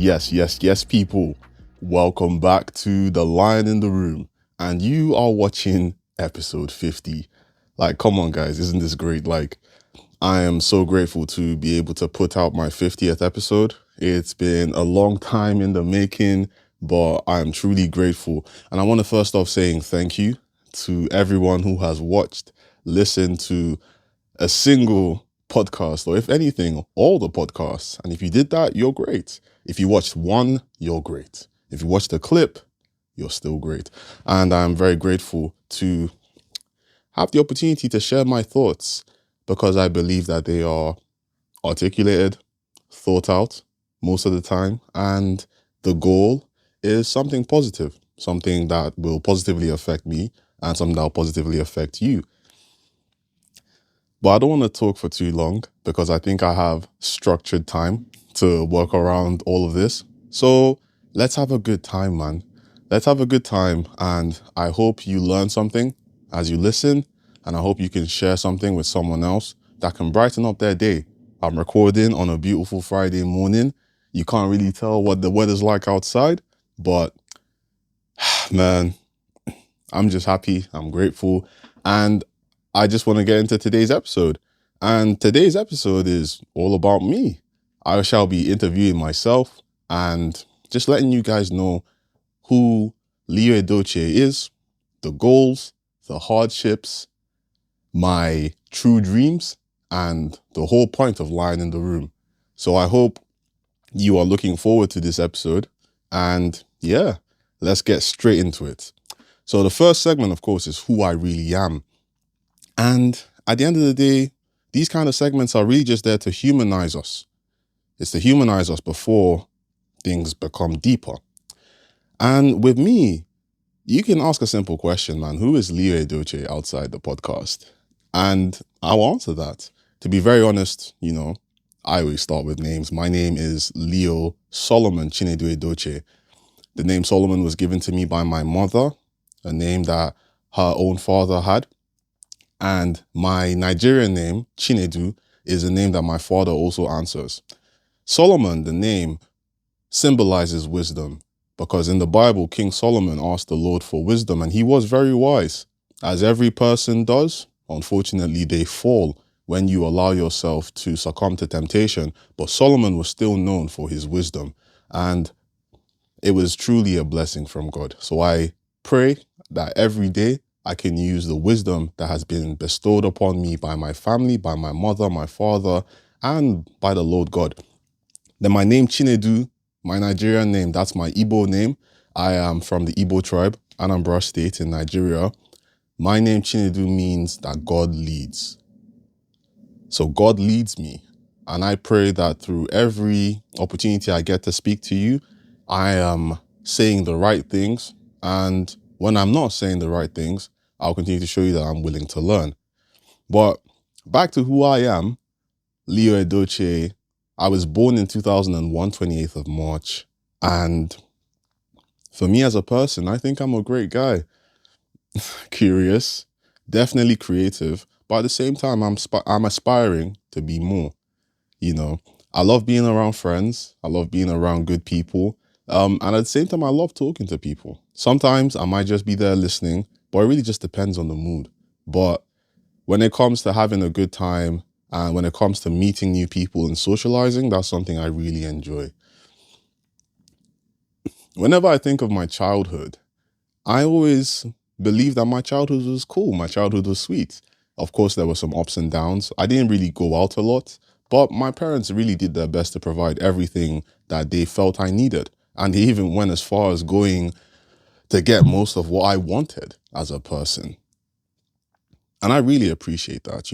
Yes, people. Welcome back to The Lion in the Room. And you are watching episode 50. Like, come on, guys, isn't this great? Like, I am so grateful to be able to put out my 50th episode. It's been a long time in the making, but I'm truly grateful. And I want to first off saying thank you to everyone who has watched, listened to a single podcast, or if anything, all the podcasts. And if you did that, you're great. If you watched one, you're great. If you watched a clip, you're still great. And I'm very grateful to have the opportunity to share my thoughts because I believe that they are articulated, thought out most of the time. And the goal is something positive, something that will positively affect me and something that will positively affect you. But I don't want to talk for too long because I think I have structured time to work around all of this. So let's have a good time, man. Let's have a good time. And I hope you learn something as you listen. And I hope you can share something with someone else that can brighten up their day. I'm recording on a beautiful Friday morning. You can't really tell what the weather's like outside, but man, I'm just happy. I'm grateful. And I just want to get into today's episode. And today's episode is all about me. I shall be interviewing myself and just letting you guys know who Leo Edochie is, the goals, the hardships, my true dreams, and the whole point of Lion in the Room. So I hope you are looking forward to this episode. And yeah, let's get straight into it. So the first segment, of course, is who I really am. And at the end of the day, these kind of segments are really just there to humanize us. It's to humanize us before things become deeper. And with me, you can ask a simple question, man. Who is Leo Edochie outside the podcast? And I'll answer that. To be very honest, I always start with names. My name is Leo Solomon Chinedu Edochie. The name Solomon was given to me by my mother, a name that her own father had. And my Nigerian name, Chinedu, is a name that my father also answers. Solomon, the name, symbolizes wisdom because in the Bible, King Solomon asked the Lord for wisdom and he was very wise. As every person does, unfortunately, they fall when you allow yourself to succumb to temptation. But Solomon was still known for his wisdom and it was truly a blessing from God. So I pray that every day I can use the wisdom that has been bestowed upon me by my family, by my mother, my father, and by the Lord God. Then my name Chinedu, my Nigerian name, that's my Igbo name. I am from the Igbo tribe, Anambra State in Nigeria. My name Chinedu means that God leads. So God leads me. And I pray that through every opportunity I get to speak to you, I am saying the right things. And when I'm not saying the right things, I'll continue to show you that I'm willing to learn. But back to who I am, Leo Edochie. I was born in 2001, 28th of March. And for me as a person, I think I'm a great guy. Curious, definitely creative, but at the same time, I'm aspiring to be more. I love being around friends. I love being around good people. And at the same time, I love talking to people. Sometimes I might just be there listening, but it really just depends on the mood. But when it comes to having a good time and when it comes to meeting new people and socializing, that's something I really enjoy. Whenever I think of my childhood, I always believe that my childhood was cool. My childhood was sweet. Of course, there were some ups and downs. I didn't really go out a lot, but my parents really did their best to provide everything that they felt I needed. And they even went as far as going to get most of what I wanted as a person. And I really appreciate that,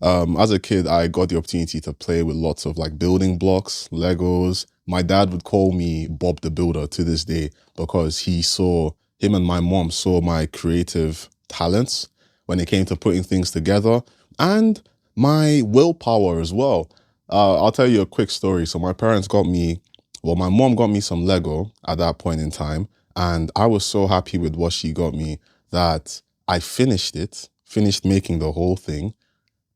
As a kid, I got the opportunity to play with lots of building blocks, Legos. My dad would call me Bob the Builder to this day because him and my mom saw my creative talents when it came to putting things together and my willpower as well. I'll tell you a quick story. So my mom got me some Lego at that point in time. And I was so happy with what she got me that I finished making the whole thing.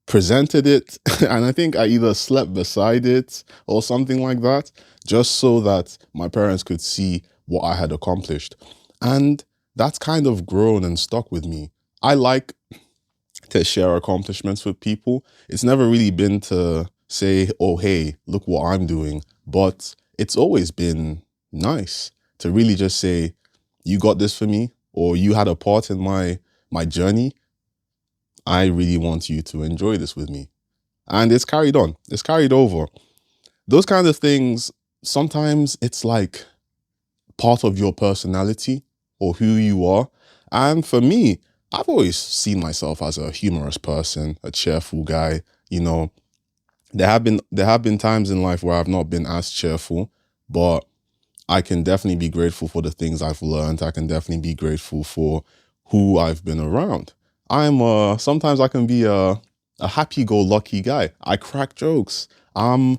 presented it, and I think I either slept beside it or something like that, just so that my parents could see what I had accomplished. And that's kind of grown and stuck with me. I like to share accomplishments with people. It's never really been to say, oh, hey, look what I'm doing. But it's always been nice to really just say, you got this for me, or you had a part in my journey. I really want you to enjoy this with me. And it's carried on. It's carried over. Those kind of things, sometimes it's like part of your personality or who you are. And for me, I've always seen myself as a humorous person, a cheerful guy. You know, there have been times in life where I've not been as cheerful, but I can definitely be grateful for the things I've learned. I can definitely be grateful for who I've been around. Sometimes I can be a happy-go-lucky guy. I crack jokes. I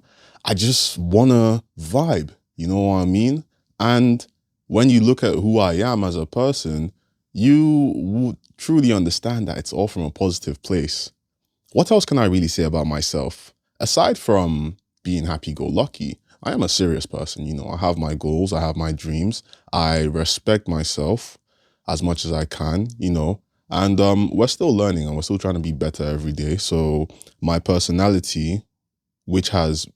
just wanna vibe. You know what I mean? And when you look at who I am as a person, you would truly understand that it's all from a positive place. What else can I really say about myself? Aside from being happy go lucky, I am a serious person. You know, I have my goals, I have my dreams. I respect myself as much as I can, you know, and we're still learning and we're still trying to be better every day. So my personality, which has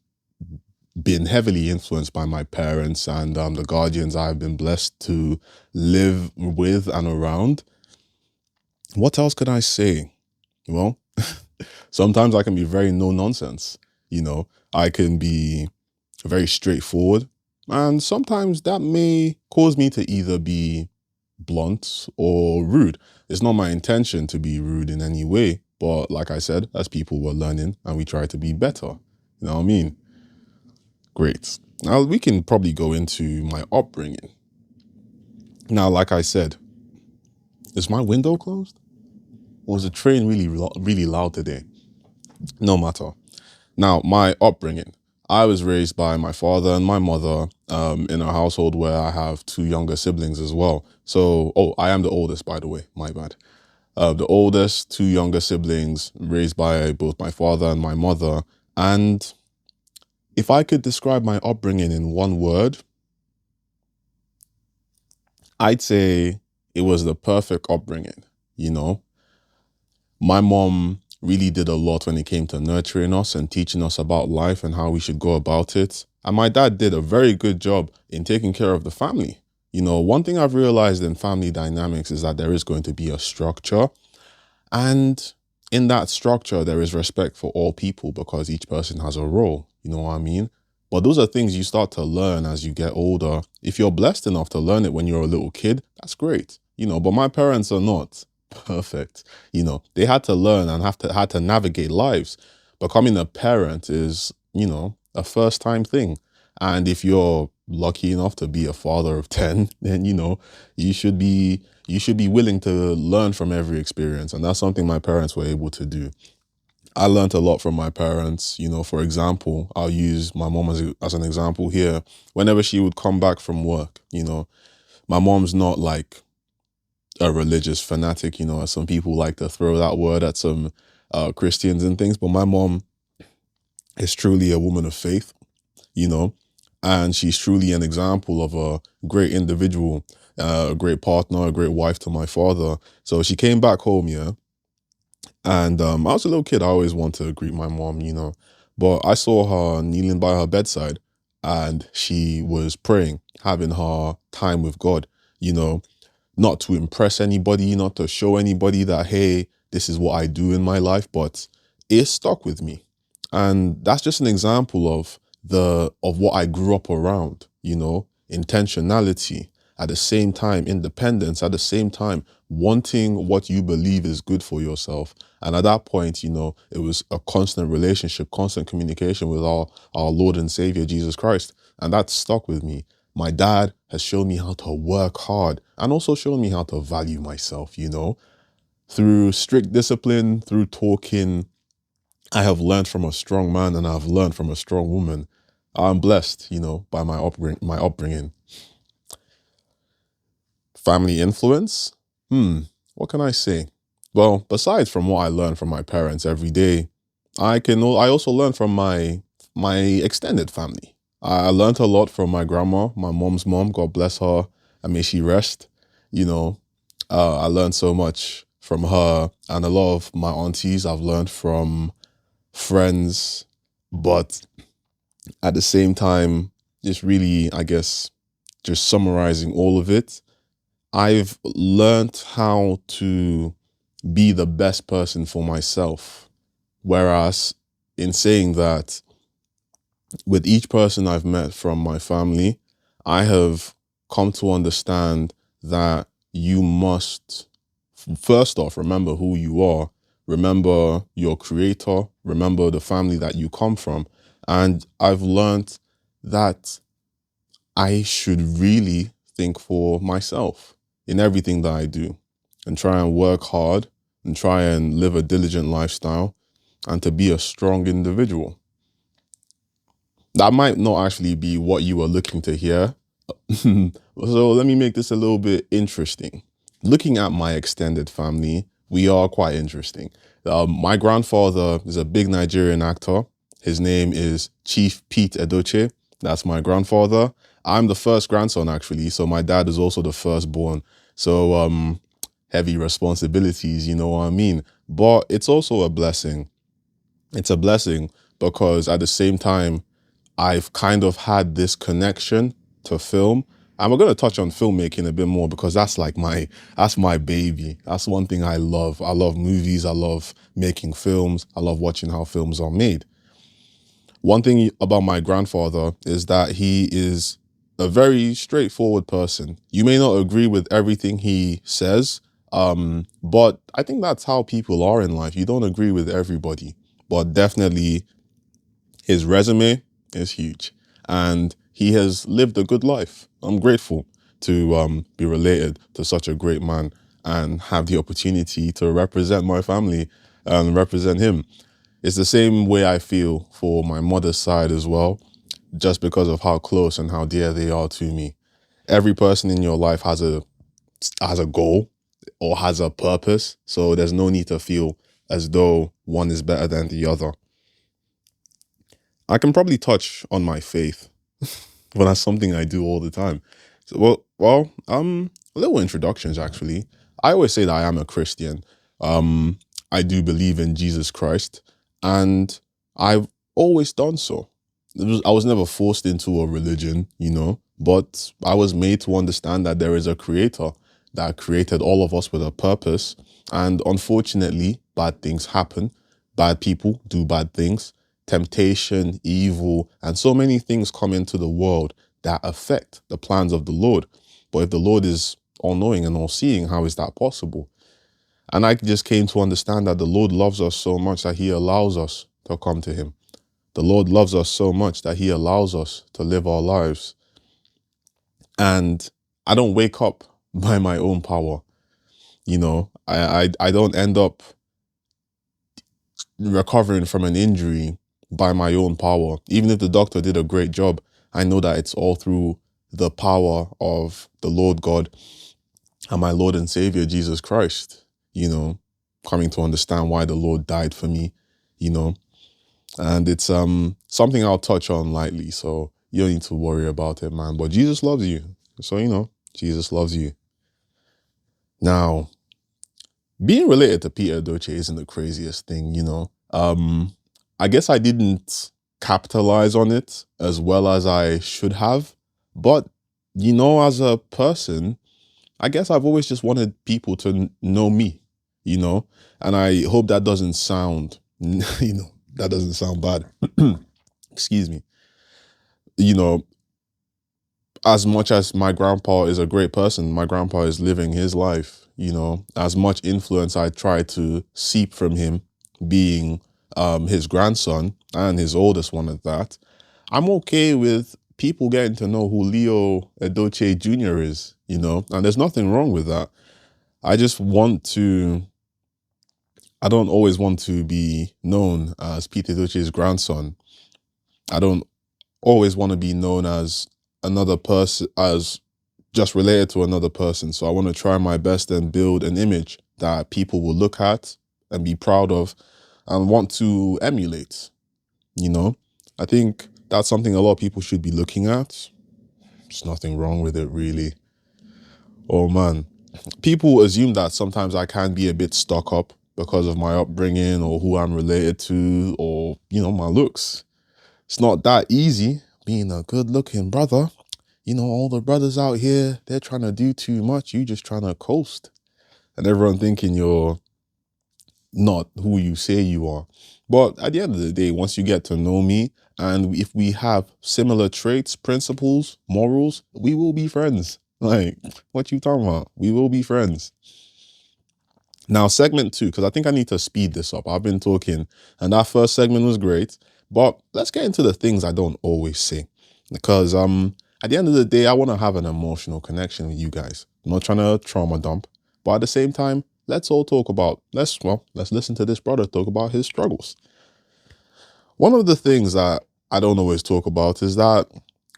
been heavily influenced by my parents and the guardians I've been blessed to live with and around. What else could I say? Well, sometimes I can be very no nonsense. You know, I can be very straightforward. And sometimes that may cause me to either be blunt or rude. It's not my intention to be rude in any way. But like I said, as people, we're learning and we try to be better. You know what I mean? Great. Now we can probably go into my upbringing. Now, like I said, is my window closed? Or was the train really loud today? No matter. Now, my upbringing. I was raised by my father and my mother in a household where I have two younger siblings as well. So, oh, I am the oldest, by the way. My bad. The oldest, two younger siblings raised by both my father and my mother. And if I could describe my upbringing in one word, I'd say it was the perfect upbringing. You know, my mom really did a lot when it came to nurturing us and teaching us about life and how we should go about it. And my dad did a very good job in taking care of the family. You know, one thing I've realized in family dynamics is that there is going to be a structure. And in that structure, there is respect for all people because each person has a role. You know what I mean? But those are things you start to learn as you get older. If you're blessed enough to learn it when you're a little kid, that's great. You know, but my parents are not perfect. You know, they had to learn and had to navigate lives. Becoming a parent is, you know, a first time thing. And if you're lucky enough to be a father of 10, then, you know, you should be willing to learn from every experience. And that's something my parents were able to do. I learned a lot from my parents. You know, for example, I'll use my mom as an example here. Whenever she would come back from work, you know, my mom's not like a religious fanatic, you know, as some people like to throw that word at some Christians and things. But my mom is truly a woman of faith, you know, and she's truly an example of a great individual, a great partner, a great wife to my father. So she came back home, yeah, and I was a little kid. I always wanted to greet my mom, you know, but I saw her kneeling by her bedside, and she was praying, having her time with God, you know, not to impress anybody, not to show anybody that, hey, this is what I do in my life, but it stuck with me. And that's just an example of what I grew up around, you know, intentionality, at the same time, independence, at the same time, wanting what you believe is good for yourself. And at that point, you know, it was a constant relationship, constant communication with our Lord and Savior, Jesus Christ. And that stuck with me. My dad has shown me how to work hard and also shown me how to value myself, you know, through strict discipline, through talking. I have learned from a strong man and I've learned from a strong woman. I'm blessed, you know, by my upbringing. Family influence? What can I say? Well, besides from what I learned from my parents every day, I also learn from my extended family. I learned a lot from my grandma, my mom's mom, God bless her, and may she rest. You know, I learned so much from her, and a lot of my aunties I've learned from friends, but at the same time, just really, I guess, just summarizing all of it, I've learned how to be the best person for myself. Whereas, in saying that, with each person I've met from my family, I have come to understand that you must, first off, remember who you are, remember your creator, remember the family that you come from. And I've learned that I should really think for myself in everything that I do and try and work hard and try and live a diligent lifestyle and to be a strong individual. That might not actually be what you were looking to hear. So let me make this a little bit interesting. Looking at my extended family, we are quite interesting. My grandfather is a big Nigerian actor. His name is Chief Pete Edochie. That's my grandfather. I'm the first grandson, actually. So my dad is also the firstborn. So heavy responsibilities, you know what I mean? But it's also a blessing. It's a blessing because at the same time, I've kind of had this connection to film. And we're going to touch on filmmaking a bit more because that's my baby. That's one thing I love. I love movies. I love making films. I love watching how films are made. One thing about my grandfather is that he is a very straightforward person. You may not agree with everything he says, but I think that's how people are in life. You don't agree with everybody, but definitely his resume is huge and he has lived a good life. I'm grateful to be related to such a great man and have the opportunity to represent my family and represent him. It's the same way I feel for my mother's side as well, just because of how close and how dear they are to me. Every person in your life has a goal or has a purpose, so there's no need to feel as though one is better than the other. I can probably touch on my faith, but that's something I do all the time. So, little introductions actually. I always say that I am a Christian. I do believe in Jesus Christ, and I've always done so. I was never forced into a religion, but I was made to understand that there is a creator that created all of us with a purpose. And unfortunately, bad things happen. Bad people do bad things. Temptation, evil, and so many things come into the world that affect the plans of the Lord. But if the Lord is all knowing and all seeing, how is that possible? And I just came to understand that the Lord loves us so much that he allows us to come to him. The Lord loves us so much that he allows us to live our lives. And I don't wake up by my own power. I don't end up recovering from an injury by my own power. Even if the doctor did a great job, I know that it's all through the power of the Lord God and my Lord and Savior, Jesus Christ, coming to understand why the Lord died for me, you know, and it's something I'll touch on lightly. So you don't need to worry about it, man. But Jesus loves you. So, Jesus loves you. Now, being related to Peter Doce isn't the craziest thing, I guess I didn't capitalize on it as well as I should have. But, as a person, I guess I've always just wanted people to know me, and I hope that doesn't sound, that doesn't sound bad. Excuse me. You know, as much as my grandpa is a great person, my grandpa is living his life, as much influence I try to seep from him, being his grandson and his oldest one at that, I'm okay with people getting to know who Leo Edochie Jr. is, and there's nothing wrong with that. I just want to, I don't always want to be known as Peter Edochie's grandson. I don't always want to be known as another person, as just related to another person. So I want to try my best and build an image that people will look at and be proud of, and want to emulate, you know? I think that's something a lot of people should be looking at. There's nothing wrong with it, really. Oh man, people assume that sometimes I can be a bit stuck up because of my upbringing or who I'm related to or, my looks. It's not that easy being a good looking brother. All the brothers out here, they're trying to do too much. You just trying to coast. And everyone thinking you're not who you say you are. But at the end of the day, once you get to know me, and if we have similar traits, principles, morals, we will be friends. Like, what you talking about? We will be friends. Now, segment 2, because I think I need to speed this up. I've been talking, and that first segment was great. But let's get into the things I don't always say. Because at the end of the day, I want to have an emotional connection with you guys. I'm not trying to trauma dump. But at the same time, let's all talk about, let's listen to this brother talk about his struggles. One of the things that I don't always talk about is that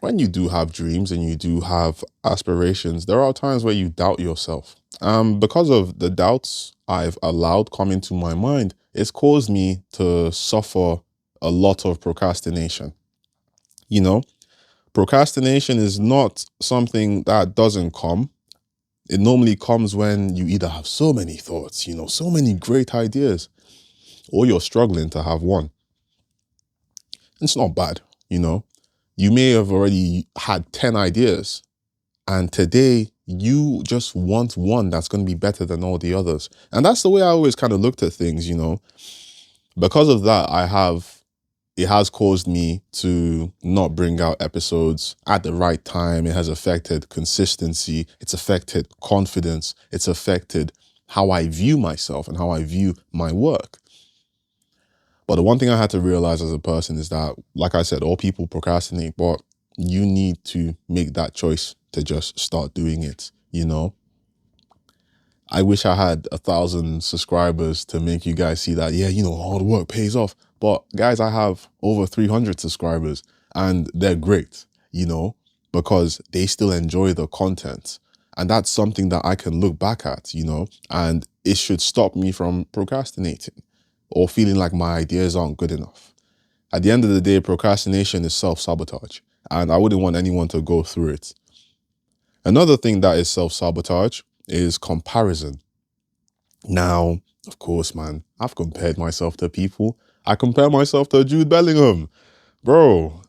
when you do have dreams and you do have aspirations, there are times where you doubt yourself. Because of the doubts I've allowed come into my mind, it's caused me to suffer a lot of procrastination. Procrastination is not something that doesn't come. It normally comes when you either have so many thoughts, so many great ideas, or you're struggling to have one. It's not bad, You may have already had 10 ideas, and today you just want one that's going to be better than all the others. And that's the way I always kind of looked at things, Because of that, it has caused me to not bring out episodes at the right time. It has affected consistency. It's affected confidence. It's affected how I view myself and how I view my work. But the one thing I had to realize as a person is that, like I said, all people procrastinate, but you need to make that choice to just start doing it, I wish I had 1,000 subscribers to make you guys see that, hard work pays off. But guys, I have over 300 subscribers and they're great, because they still enjoy the content. And that's something that I can look back at, and it should stop me from procrastinating or feeling like my ideas aren't good enough. At the end of the day, procrastination is self-sabotage, and I wouldn't want anyone to go through it. Another thing that is self-sabotage is comparison. Now, of course, man, I've compared myself to people. I compare myself to Jude Bellingham. Bro,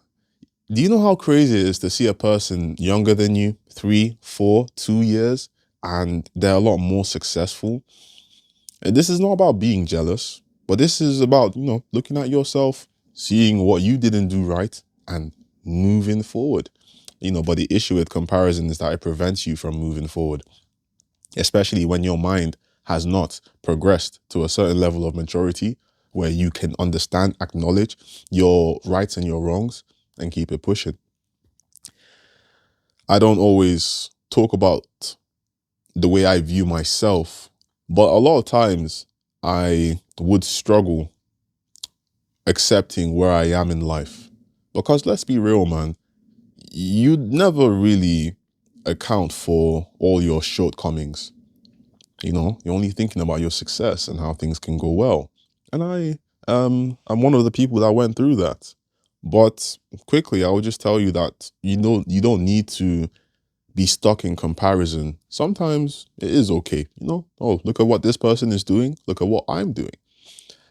do you know how crazy it is to see a person younger than you, 3, 4, 2 years, and they're a lot more successful? And this is not about being jealous, but this is about, looking at yourself, seeing what you didn't do right, and moving forward. But the issue with comparison is that it prevents you from moving forward, especially when your mind has not progressed to a certain level of maturity where you can understand, acknowledge your rights and your wrongs, and keep it pushing. I don't always talk about the way I view myself, but a lot of times I would struggle accepting where I am in life. Because let's be real, man, you never really account for all your shortcomings. You're only thinking about your success and how things can go well. And I'm one of the people that went through that. But quickly, I would just tell you that you don't need to be stuck in comparison. Sometimes it is okay, oh, look at what this person is doing, look at what I'm doing.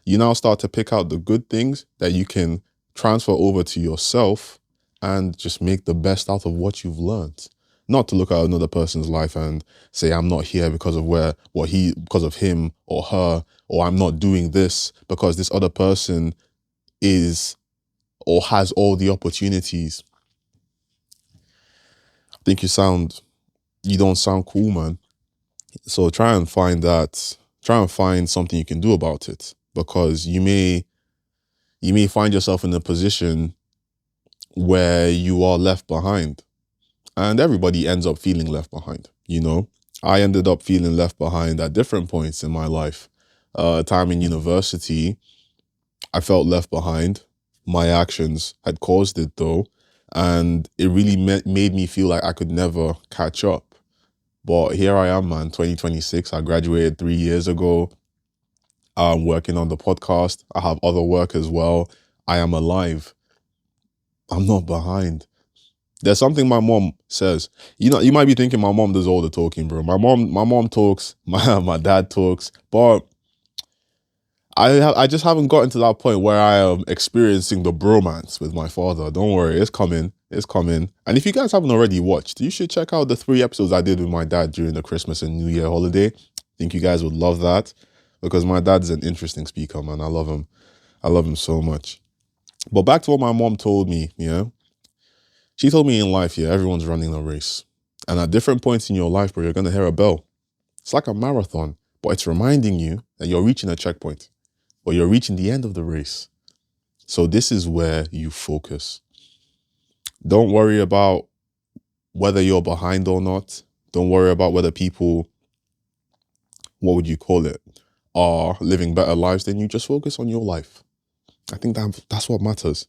You now start to pick out the good things that you can transfer over to yourself and just make the best out of what you've learned. Not to look at another person's life and say, I'm not here because of because of him or her, or I'm not doing this because this other person is or has all the opportunities. I think you don't sound cool, man. So try and find something you can do about it, because you may find yourself in a position where you are left behind, and everybody ends up feeling left behind. I ended up feeling left behind at different points in my life. Time in university, I felt left behind. My actions had caused it though, and it really made me feel like I could never catch up. But here I am, man, 2026. I graduated 3 years ago. I'm working on the podcast. I have other work as well. I am alive. I'm not behind. There's something my mom says. You know, you might be thinking my mom does all the talking, bro. My mom talks, my dad talks, but I just haven't gotten to that point where I am experiencing the bromance with my father. Don't worry, it's coming. It's coming. And if you guys haven't already watched, you should check out the 3 episodes I did with my dad during the Christmas and New Year holiday. I think you guys would love that because my dad's an interesting speaker, man. I love him. I love him so much. But back to what my mom told me, yeah. She told me in life, yeah, everyone's running a race. And at different points in your life, bro, you're going to hear a bell. It's like a marathon, but it's reminding you that you're reaching a checkpoint or you're reaching the end of the race. So this is where you focus. Don't worry about whether you're behind or not. Don't worry about whether people, what would you call it, are living better lives than you. Just focus on your life. I think that's what matters.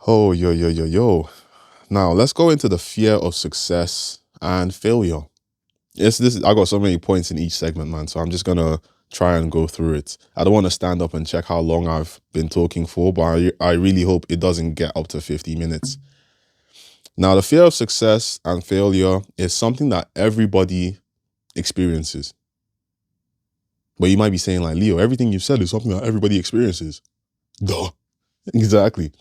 Oh, yo. Now, let's go into the fear of success and failure. I got so many points in each segment, man, so I'm just going to try and go through it. I don't want to stand up and check how long I've been talking for, but I really hope it doesn't get up to 50 minutes. Now, the fear of success and failure is something that everybody experiences. But you might be saying like, Leo, everything you've said is something that everybody experiences. Duh. Exactly.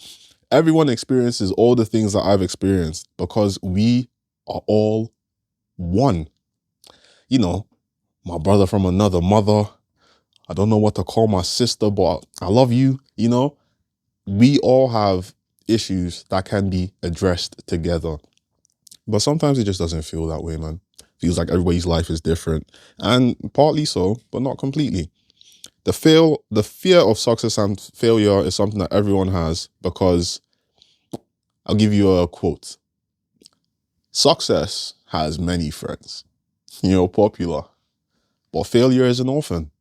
Everyone experiences all the things that I've experienced because we are all one. You know, my brother from another mother. I don't know what to call my sister, but I love you. You know, we all have issues that can be addressed together. But sometimes it just doesn't feel that way, man. Feels like everybody's life is different. And partly so, but not completely. The fear of success and failure is something that everyone has because I'll give you a quote. Success has many friends. Popular. But failure is an orphan.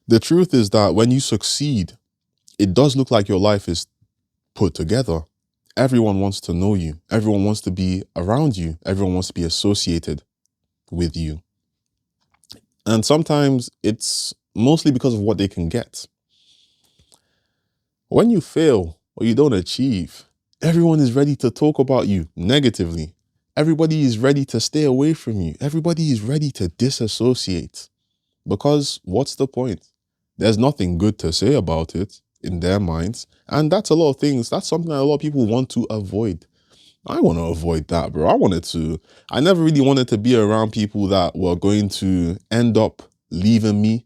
The truth is that when you succeed, it does look like your life is put together. Everyone wants to know you. Everyone wants to be around you. Everyone wants to be associated with you. And sometimes it's mostly because of what they can get. When you fail or you don't achieve, everyone is ready to talk about you negatively. Everybody is ready to stay away from you. Everybody is ready to disassociate. Because what's the point? There's nothing good to say about it in their minds. And that's a lot of things. That's something that a lot of people want to avoid. I want to avoid that, bro. I never really wanted to be around people that were going to end up leaving me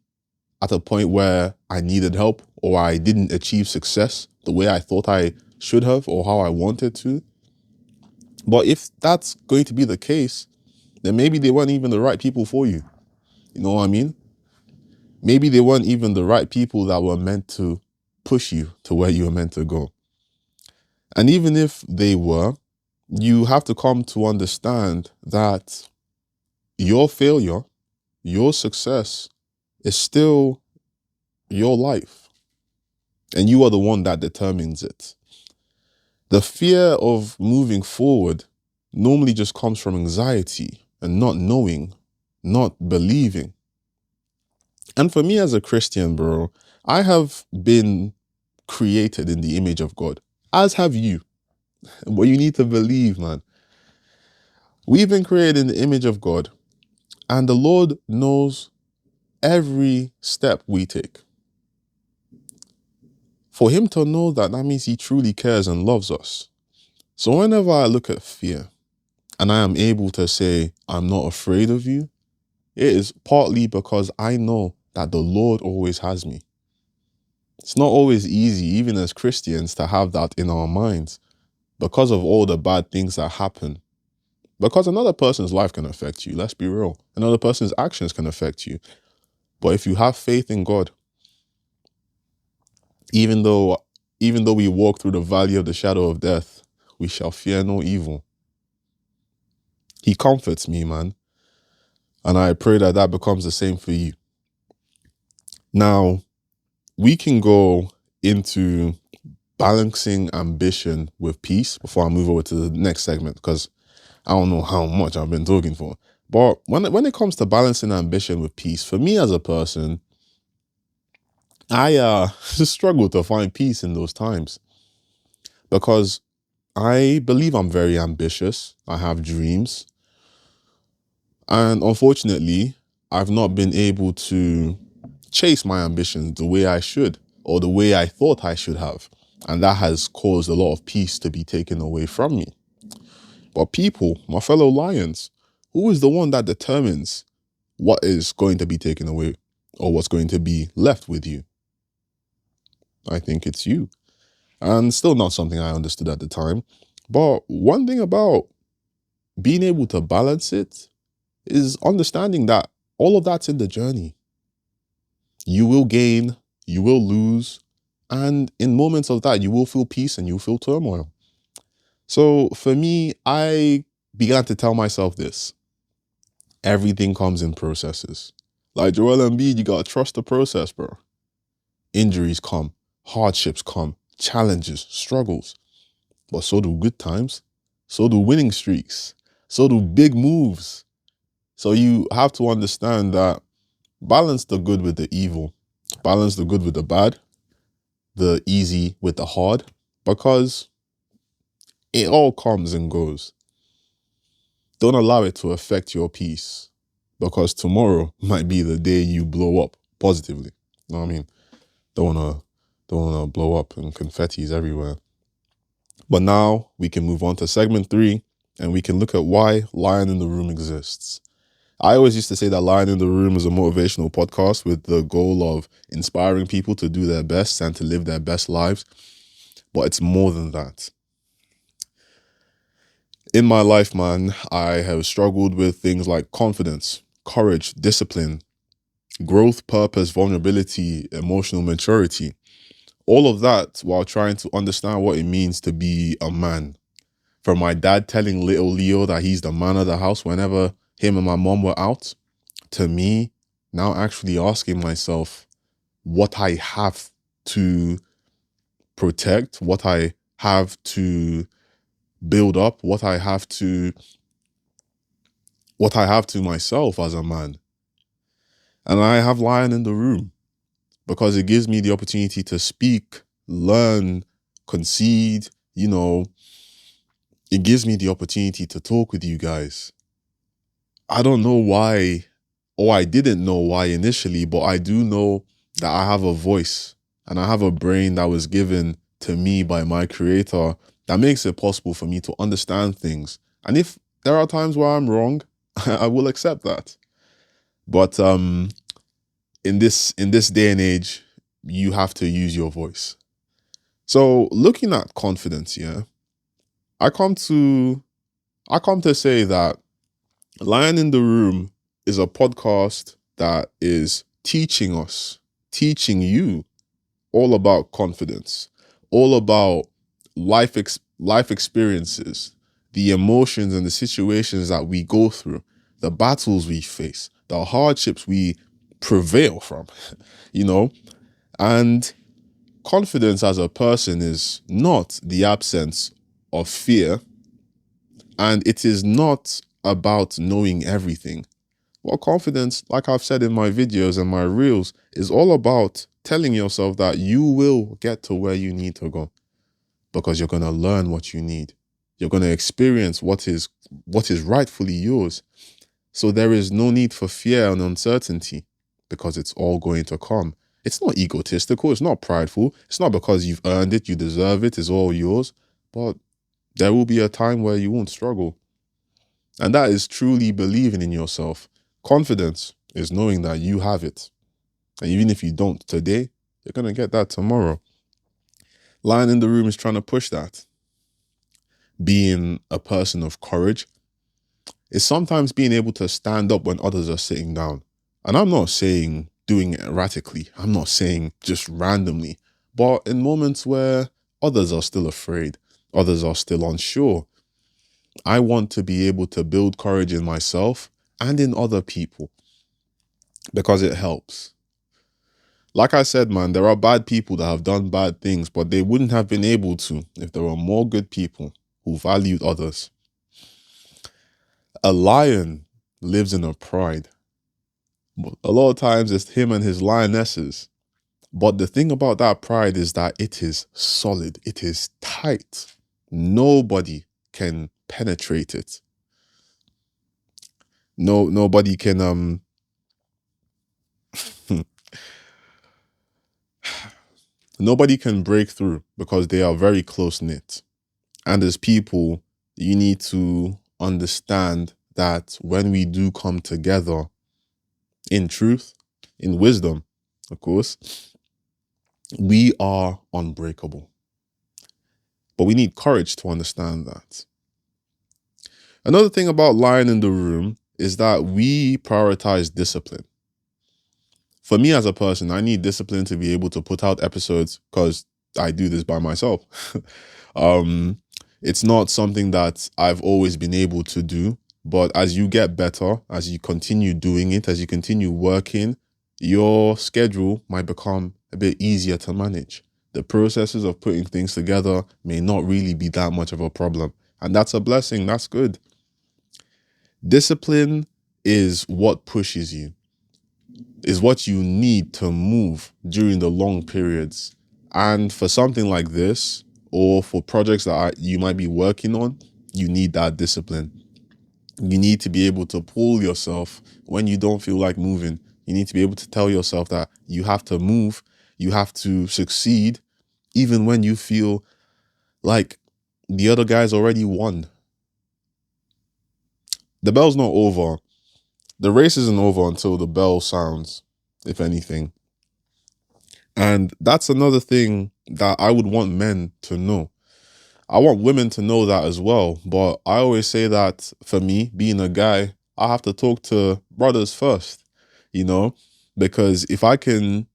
at a point where I needed help or I didn't achieve success the way I thought I should have or how I wanted to. But if that's going to be the case, then maybe they weren't even the right people for you. You know what I mean? Maybe they weren't even the right people that were meant to push you to where you were meant to go. And even if they were, you have to come to understand that your failure, your success is still your life. And you are the one that determines it. The fear of moving forward normally just comes from anxiety and not knowing, not believing. And for me as a Christian, bro, I have been created in the image of God, as have you. But you need to believe, man. We've been created in the image of God, and the Lord knows every step we take. For him to know that means he truly cares and loves us. So whenever I look at fear and I am able to say, I'm not afraid of you, it is partly because I know that the Lord always has me. It's not always easy, even as Christians, to have that in our minds because of all the bad things that happen. Because another person's life can affect you, let's be real. Another person's actions can affect you. But if you have faith in God, even though we walk through the valley of the shadow of death, we shall fear no evil. He comforts me, man. And I pray that that becomes the same for you. Now, we can go into balancing ambition with peace before I move over to the next segment, because I don't know how much I've been talking for. But when it comes to balancing ambition with peace, for me as a person, I struggle to find peace in those times because I believe I'm very ambitious. I have dreams. And unfortunately, I've not been able to chase my ambitions the way I should or the way I thought I should have. And that has caused a lot of peace to be taken away from me. But people, my fellow lions, who is the one that determines what is going to be taken away or what's going to be left with you? I think it's you. And still not something I understood at the time. But one thing about being able to balance it is understanding that all of that's in the journey. You will gain, you will lose, and in moments of that, you will feel peace and you'll feel turmoil. So for me, I began to tell myself this. Everything comes in processes. Like Joel Embiid, you gotta trust the process, bro. Injuries come, hardships come, challenges, struggles. But so do good times. So do winning streaks. So do big moves. So you have to understand that balance the good with the evil. Balance the good with the bad, the easy with the hard, because it all comes and goes. Don't allow it to affect your peace, because tomorrow might be the day you blow up positively. You know what I mean? Don't wanna blow up and confetti's everywhere. But now we can move on to segment 3 and we can look at why Lion in the Room exists. I always used to say that Lion in the Room is a motivational podcast with the goal of inspiring people to do their best and to live their best lives. But it's more than that. In my life, man, I have struggled with things like confidence, courage, discipline, growth, purpose, vulnerability, emotional maturity. All of that while trying to understand what it means to be a man. From my dad telling little Leo that he's the man of the house whenever him and my mom were out, to me now actually asking myself what I have to protect, what I have to build up, what I have to myself as a man. And I have Lion in the Room because it gives me the opportunity to speak, learn, concede, it gives me the opportunity to talk with you guys. I don't know why, or I didn't know why initially, but I do know that I have a voice and I have a brain that was given to me by my creator that makes it possible for me to understand things. And if there are times where I'm wrong, I will accept that. But in this day and age, you have to use your voice. So looking at confidence, yeah, I come to say that Lion in the Room is a podcast that is teaching teaching you all about confidence, all about life experiences, the emotions and the situations that we go through, the battles we face, the hardships we prevail from, you know? And confidence as a person is not the absence of fear, and it is not about knowing everything. Well, confidence, like I've said in my videos and my reels, is all about telling yourself that you will get to where you need to go because you're going to learn what you need. You're going to experience what is rightfully yours. So there is no need for fear and uncertainty because it's all going to come. It's not egotistical. It's not prideful. It's not because you've earned it, you deserve it, it's all yours. But there will be a time where you won't struggle. And that is truly believing in yourself. Confidence is knowing that you have it. And even if you don't today, you're going to get that tomorrow. Lion in the Room is trying to push that. Being a person of courage is sometimes being able to stand up when others are sitting down. And I'm not saying doing it erratically. I'm not saying just randomly. But in moments where others are still afraid, others are still unsure, I want to be able to build courage in myself and in other people because it helps. Like I said, man, there are bad people that have done bad things, but they wouldn't have been able to if there were more good people who valued others. A lion lives in a pride. A lot of times it's him and his lionesses. But the thing about that pride is that it is solid. It is tight. Nobody can penetrate it. Nobody can nobody can break through because they are very close knit. And as people, you need to understand that when we do come together in truth, in wisdom, of course, we are unbreakable. But we need courage to understand that. Another thing about lying in the room is that we prioritize discipline. For me as a person, I need discipline to be able to put out episodes because I do this by myself. um, it's not something that I've always been able to do, but as you get better, as you continue doing it, as you continue working, your schedule might become a bit easier to manage. The processes of putting things together may not really be that much of a problem. And that's a blessing. That's good. Discipline is what pushes you, is what you need to move during the long periods. And for something like this, or for projects that you might be working on, you need that discipline. You need to be able to pull yourself when you don't feel like moving. You need to be able to tell yourself that you have to move, you have to succeed, even when you feel like the other guy's already won. The bell's not over. The race isn't over until the bell sounds, if anything. And that's another thing that I would want men to know. I want women to know that as well. But I always say that for me, being a guy, I have to talk to brothers first, you know, because if I can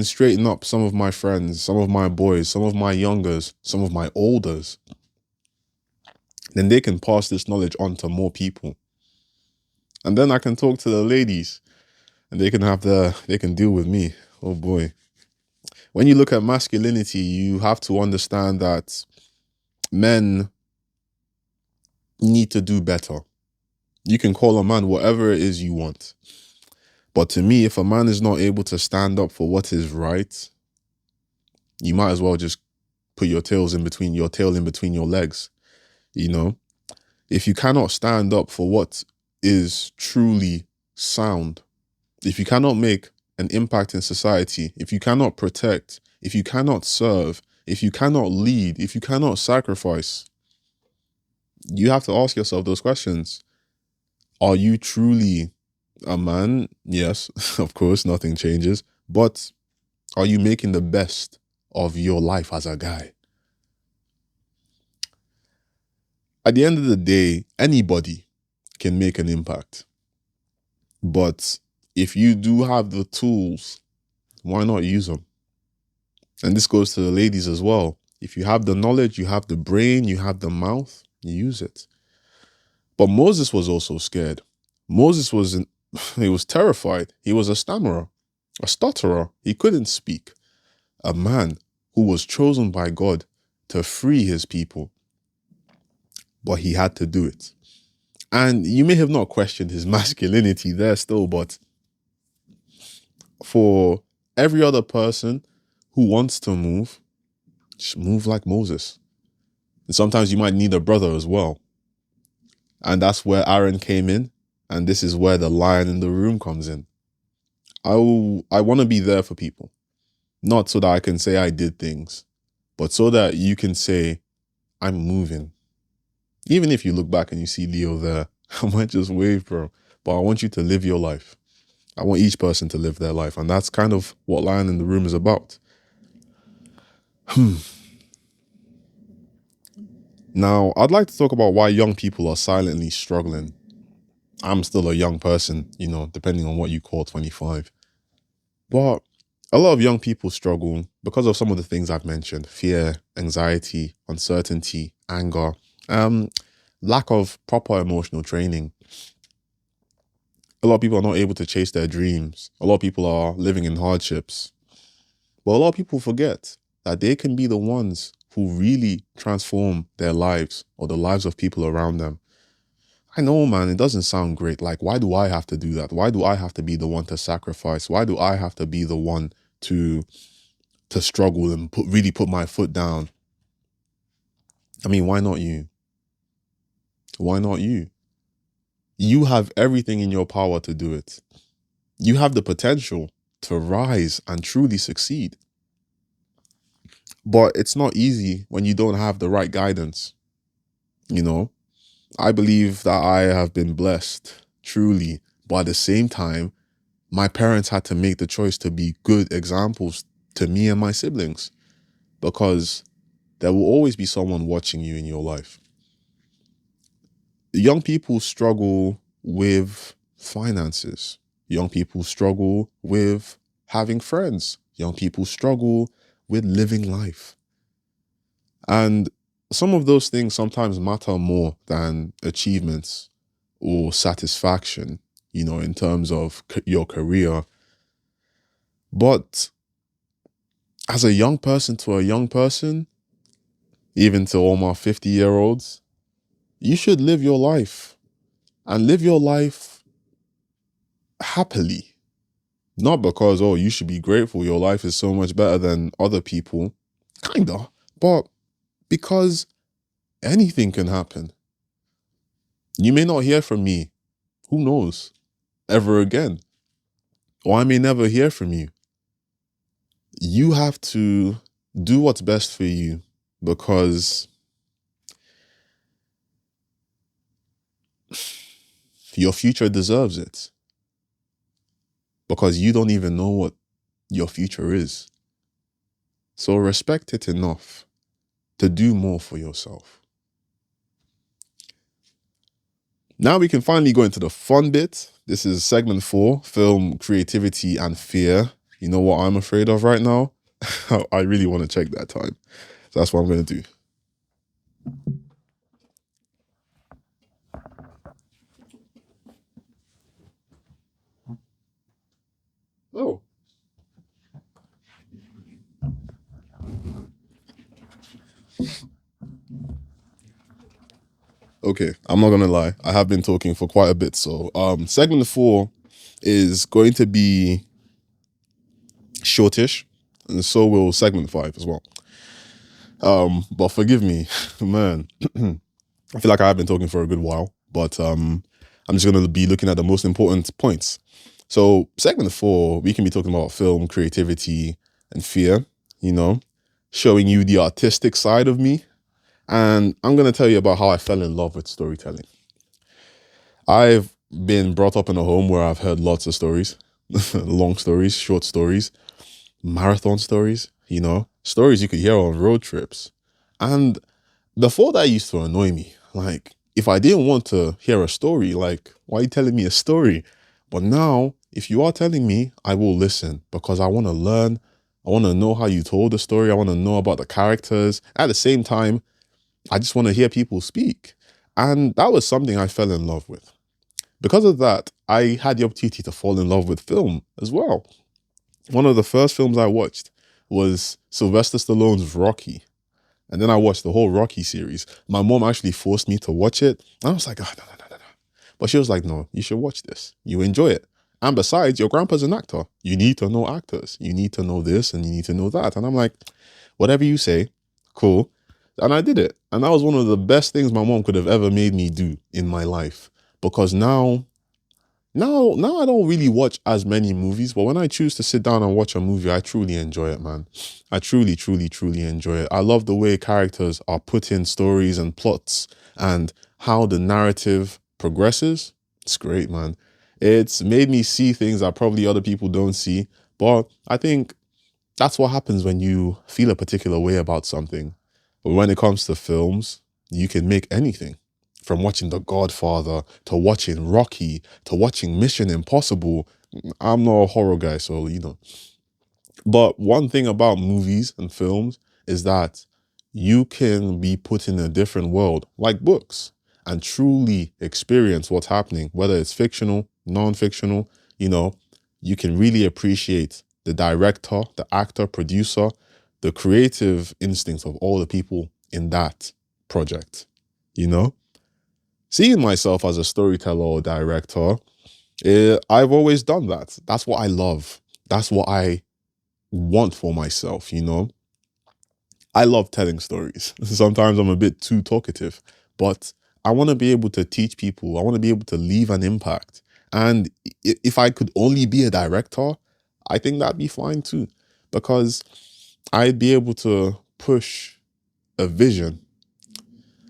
straighten up some of my friends, some of my boys, some of my youngers, some of my olders, then they can pass this knowledge on to more people. And then I can talk to the ladies and they can deal with me. Oh boy. When you look at masculinity, you have to understand that men need to do better. You can call a man whatever it is you want. But to me, if a man is not able to stand up for what is right, you might as well just put your tail in between your legs. You know, if you cannot stand up for what is truly sound, if you cannot make an impact in society, if you cannot protect, if you cannot serve, if you cannot lead, if you cannot sacrifice, you have to ask yourself those questions. Are you truly a man? Yes, of course, nothing changes. But are you making the best of your life as a guy? At the end of the day, anybody can make an impact. But if you do have the tools, why not use them? And this goes to the ladies as well. If you have the knowledge, you have the brain, you have the mouth, you use it. But Moses was also scared. Moses he was terrified. He was a stammerer, a stutterer. He couldn't speak. A man who was chosen by God to free his people. But he had to do it. And you may have not questioned his masculinity there still, but for every other person who wants to move, just move like Moses. And sometimes you might need a brother as well. And that's where Aaron came in. And this is where the lion in the room comes in. I want to be there for people. Not so that I can say I did things, but so that you can say, I'm moving. Even if you look back and you see Leo there, I might just wave, bro. But I want you to live your life. I want each person to live their life. And that's kind of what Lion in the Room is about. Now, I'd like to talk about why young people are silently struggling. I'm still a young person, you know, depending on what you call 25. But a lot of young people struggle because of some of the things I've mentioned: fear, anxiety, uncertainty, anger, lack of proper emotional training. A lot of people are not able to chase their dreams. A lot of people are living in hardships. But a lot of people forget that they can be the ones who really transform their lives or the lives of people around them. I know, man, it doesn't sound great. Like, why do I have to do that? Why do I have to be the one to sacrifice? Why do I have to be the one to struggle and really put my foot down? I mean, why not you? Why not you? You have everything in your power to do it. You have the potential to rise and truly succeed. But it's not easy when you don't have the right guidance. You know, I believe that I have been blessed, truly. But at the same time, my parents had to make the choice to be good examples to me and my siblings, because there will always be someone watching you in your life. Young people struggle with finances. Young people struggle with having friends. Young people struggle with living life. And some of those things sometimes matter more than achievements or satisfaction, in terms of your career. But as a young person to a young person, even to all my 50-year-olds, you should live your life and live your life happily. Not because, oh, you should be grateful, your life is so much better than other people. Kinda. But because anything can happen. You may not hear from me, who knows, ever again. Or I may never hear from you. You have to do what's best for you, because your future deserves it. Because you don't even know what your future is. So respect it enough to do more for yourself. Now we can finally go into the fun bit. This is segment 4, film, creativity, and fear. You know what I'm afraid of right now? I really want to check that time. So that's what I'm going to do. Oh. Okay, I'm not gonna lie. I have been talking for quite a bit. So segment 4 is going to be shortish, and so will segment 5 as well. But forgive me, man. I feel like I have been talking for a good while, but I'm just gonna be looking at the most important points. So segment 4, we can be talking about film, creativity, and fear, showing you the artistic side of me. And I'm gonna tell you about how I fell in love with storytelling. I've been brought up in a home where I've heard lots of stories, long stories, short stories, marathon stories, stories you could hear on road trips. And before that used to annoy me. Like, if I didn't want to hear a story, like, why are you telling me a story? But now, if you are telling me, I will listen, because I want to learn. I want to know how you told the story. I want to know about the characters. At the same time, I just want to hear people speak. And that was something I fell in love with. Because of that, I had the opportunity to fall in love with film as well. One of the first films I watched was Sylvester Stallone's Rocky. And then I watched the whole Rocky series. My mom actually forced me to watch it. And I was like, oh, no, no, no, no. But she was like, no, you should watch this. You enjoy it. And besides, your grandpa's an actor. You need to know actors. You need to know this and you need to know that. And I'm like, whatever you say, cool. And I did it. And that was one of the best things my mom could have ever made me do in my life. Because now I don't really watch as many movies, but when I choose to sit down and watch a movie, I truly enjoy it, man. I truly, truly, truly enjoy it. I love the way characters are put in stories and plots and how the narrative progresses. It's great, man. It's made me see things that probably other people don't see. But I think that's what happens when you feel a particular way about something. But when it comes to films, you can make anything. From watching The Godfather to watching Rocky to watching Mission Impossible. I'm not a horror guy, so But one thing about movies and films is that you can be put in a different world, like books, and truly experience what's happening, whether it's fictional, non-fictional, you can really appreciate the director, the actor, producer, the creative instincts of all the people in that project, you know? seeing myself as a storyteller or director, I've always done that. That's what I love. That's what I want for myself, you know? I love telling stories. Sometimes I'm a bit too talkative, but I want to be able to teach people. I want to be able to leave an impact. And if I could only be a director, I think that'd be fine too, because I'd be able to push a vision.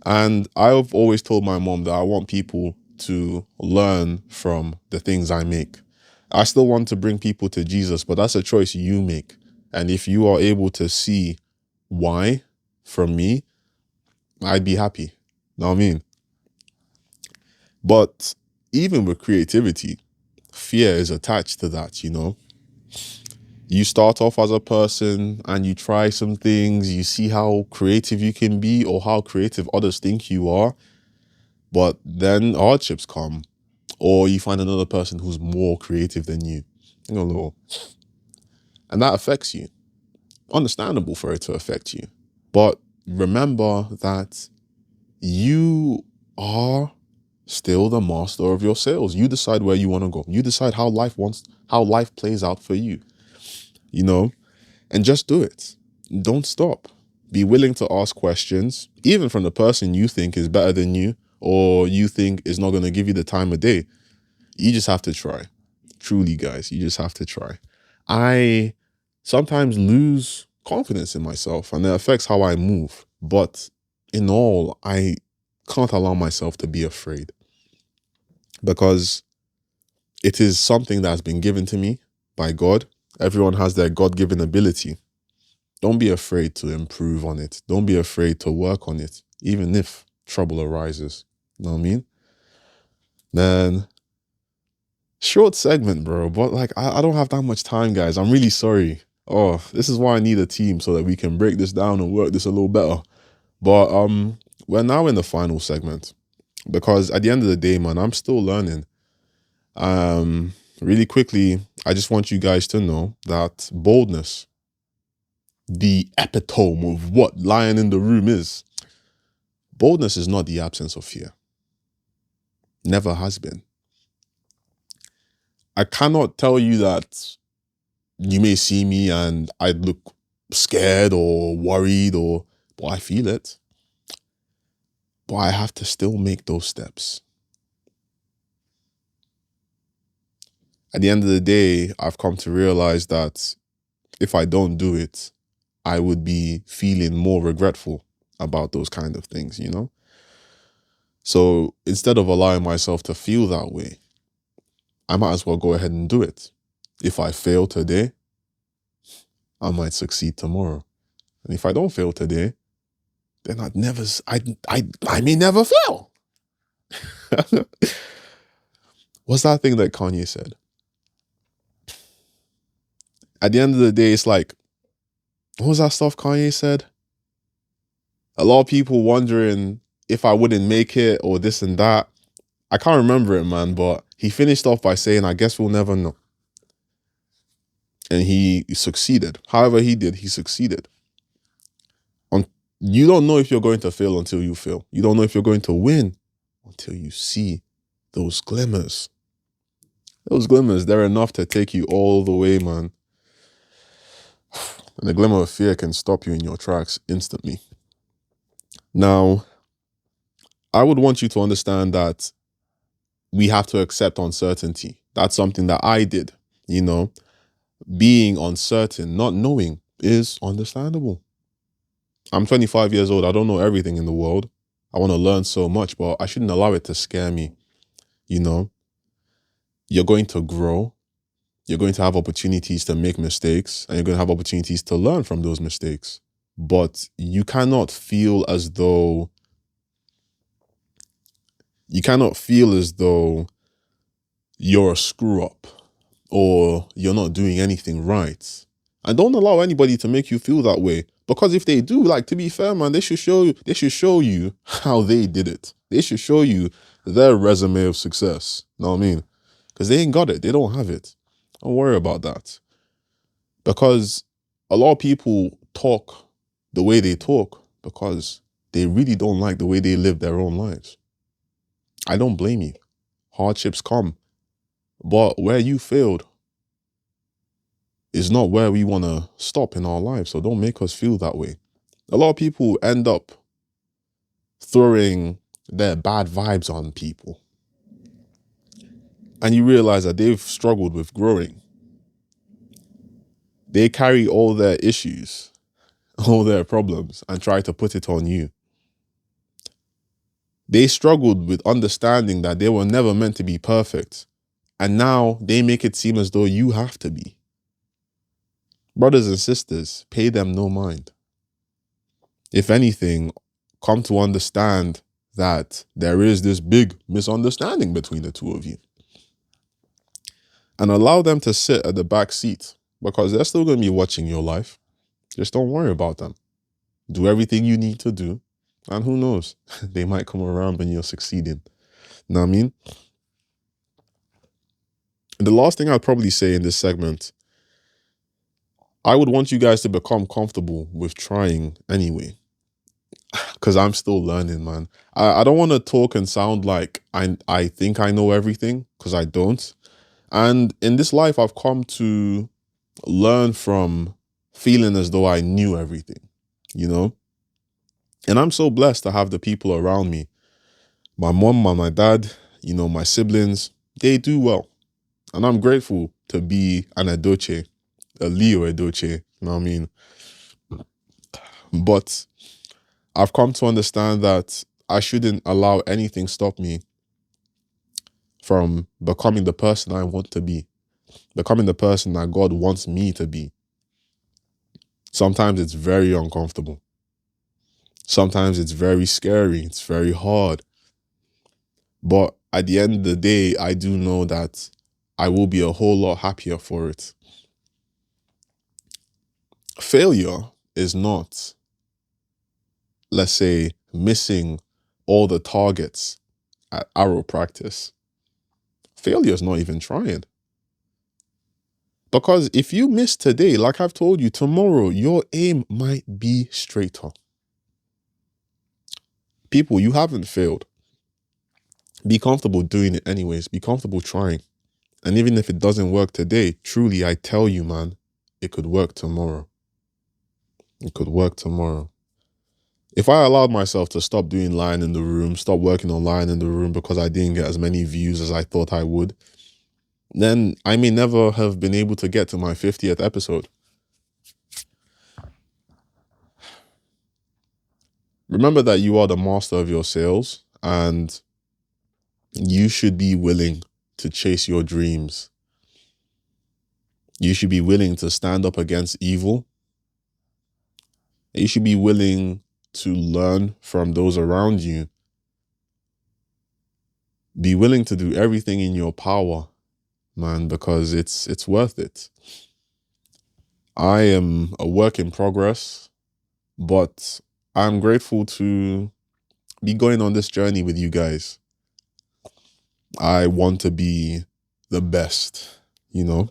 And I've always told my mom that I want people to learn from the things I make. I still want to bring people to Jesus, but that's a choice you make. And if you are able to see why from me, I'd be happy. Know what I mean? But even with creativity, fear is attached to that, you know? You start off as a person and you try some things, you see how creative you can be or how creative others think you are, but then hardships come, or you find another person who's more creative than you. You know, and that affects you. Understandable for it to affect you. But remember that you are still the master of your sails. You decide where you want to go. You decide how life plays out for you, you know, and just do it. Don't stop. Be willing to ask questions, even from the person you think is better than you or you think is not going to give you the time of day. You just have to try. Truly, guys, you just have to try. I sometimes lose confidence in myself and it affects how I move. But in all, I can't allow myself to be afraid because it is something that's been given to me by God. Everyone has their God-given ability. Don't be afraid to improve on it. Don't be afraid to work on it, even if trouble arises. You know what I mean? Man, short segment, bro. But like, I don't have that much time, guys. I'm really sorry. Oh, this is why I need a team so that we can break this down and work this a little better. But we're now in the final segment because at the end of the day, man, I'm still learning. Really quickly, I just want you guys to know that boldness, the epitome of what lion in the room is. Boldness is not the absence of fear. Never has been. I cannot tell you that you may see me and I'd look scared or worried but I feel it. But I have to still make those steps. At the end of the day, I've come to realize that if I don't do it, I would be feeling more regretful about those kind of things, you know? So instead of allowing myself to feel that way, I might as well go ahead and do it. If I fail today, I might succeed tomorrow. And if I don't fail today, then I may never fail. What's that thing that Kanye said? At the end of the day, it's like, what was that stuff Kanye said? A lot of people wondering if I wouldn't make it or this and that. I can't remember it, man, but he finished off by saying, I guess we'll never know. And he succeeded. However he did, he succeeded. You don't know if you're going to fail until you fail. You don't know if you're going to win until you see those glimmers. Those glimmers, they're enough to take you all the way, man. And the glimmer of fear can stop you in your tracks instantly. Now, I would want you to understand that we have to accept uncertainty. That's something that I did, you know. Being uncertain, not knowing is understandable. I'm 25 years old. I don't know everything in the world. I want to learn so much, but I shouldn't allow it to scare me, you know. You're going to grow. You're going to have opportunities to make mistakes and you're going to have opportunities to learn from those mistakes. But you cannot feel as though you're a screw up or you're not doing anything right. And don't allow anybody to make you feel that way. Because if they do, like, to be fair, man, they should show you how they did it. They should show you their resume of success. Know what I mean? Because they ain't got it. They don't have it. Don't worry about that. Because a lot of people talk the way they talk because they really don't like the way they live their own lives. I don't blame you. Hardships come. But where you failed is not where we want to stop in our lives. So don't make us feel that way. A lot of people end up throwing their bad vibes on people. And you realize that they've struggled with growing. They carry all their issues, all their problems, and try to put it on you. They struggled with understanding that they were never meant to be perfect. And now they make it seem as though you have to be. Brothers and sisters, pay them no mind. If anything, come to understand that there is this big misunderstanding between the two of you. And allow them to sit at the back seat because they're still going to be watching your life. Just don't worry about them. Do everything you need to do. And who knows? They might come around when you're succeeding. Know what I mean? The last thing I'd probably say in this segment, I would want you guys to become comfortable with trying anyway. Because I'm still learning, man. I don't want to talk and sound like I think I know everything, because I don't. And in this life, I've come to learn from feeling as though I knew everything, you know? And I'm so blessed to have the people around me. My mom and my dad, you know, my siblings, they do well. And I'm grateful to be an Edoche, a Leo Edoche, you know what I mean? But I've come to understand that I shouldn't allow anything stop me from becoming the person I want to be, becoming the person that God wants me to be. Sometimes it's very uncomfortable. Sometimes it's very scary. It's very hard. But at the end of the day, I do know that I will be a whole lot happier for it. Failure is not, let's say, missing all the targets at arrow practice. Failure is not even trying. Because if you miss today, like I've told you, tomorrow your aim might be straighter. People, you haven't failed. Be comfortable doing it anyways. Be comfortable trying. And even if it doesn't work today, truly, I tell you, man, it could work tomorrow. It could work tomorrow. If I allowed myself to stop doing Lion in the Room, stop working on Lion in the Room because I didn't get as many views as I thought I would, then I may never have been able to get to my 50th episode. Remember that you are the master of your sales and you should be willing to chase your dreams. You should be willing to stand up against evil. You should be willing to learn from those around you. Be willing to do everything in your power, man, because it's worth it. I am a work in progress, but I'm grateful to be going on this journey with you guys. I want to be the best, you know?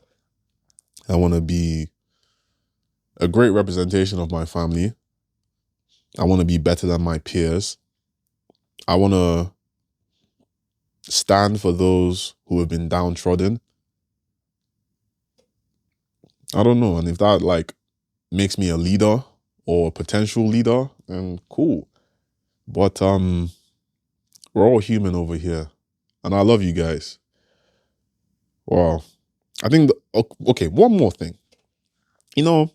I want to be a great representation of my family. I want to be better than my peers. I want to stand for those who have been downtrodden. I don't know. And if that makes me a leader or a potential leader, then cool. But we're all human over here. And I love you guys. Wow. I think, okay, one more thing. You know,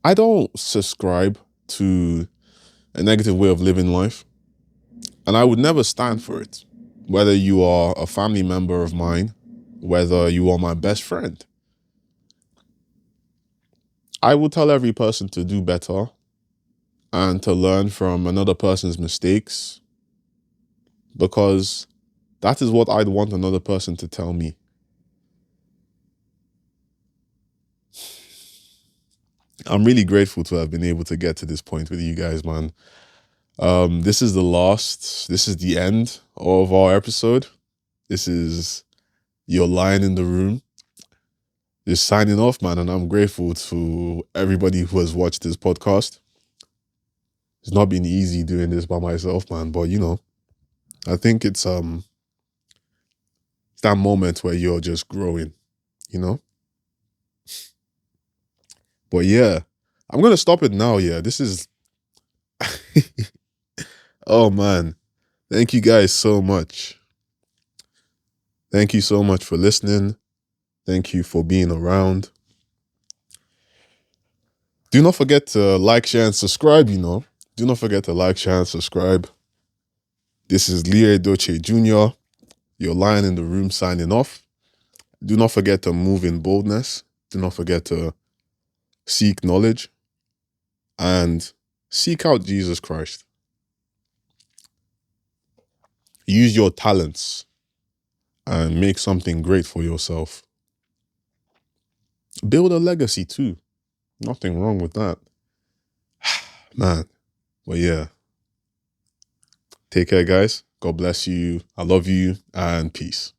I don't subscribe to a negative way of living life. And I would never stand for it. Whether you are a family member of mine, whether you are my best friend. I will tell every person to do better and to learn from another person's mistakes because that is what I'd want another person to tell me. I'm really grateful to have been able to get to this point with you guys, man. This is the end of our episode. This is your Lion in the Room. Just signing off, man, and I'm grateful to everybody who has watched this podcast. It's not been easy doing this by myself, man. But I think it's that moment where you're just growing, you know? But yeah, I'm gonna stop it now. Yeah, this is oh man. Thank you guys so much. Thank you so much for listening. Thank you for being around. Do not forget to like, share, and subscribe, Do not forget to like, share, and subscribe. This is Leo Doche Jr., your lion in the room signing off. Do not forget to move in boldness. Do not forget to seek knowledge and seek out Jesus Christ. Use your talents and make something great for yourself. Build a legacy too. Nothing wrong with that. Man, but yeah. Take care, guys. God bless you. I love you and peace.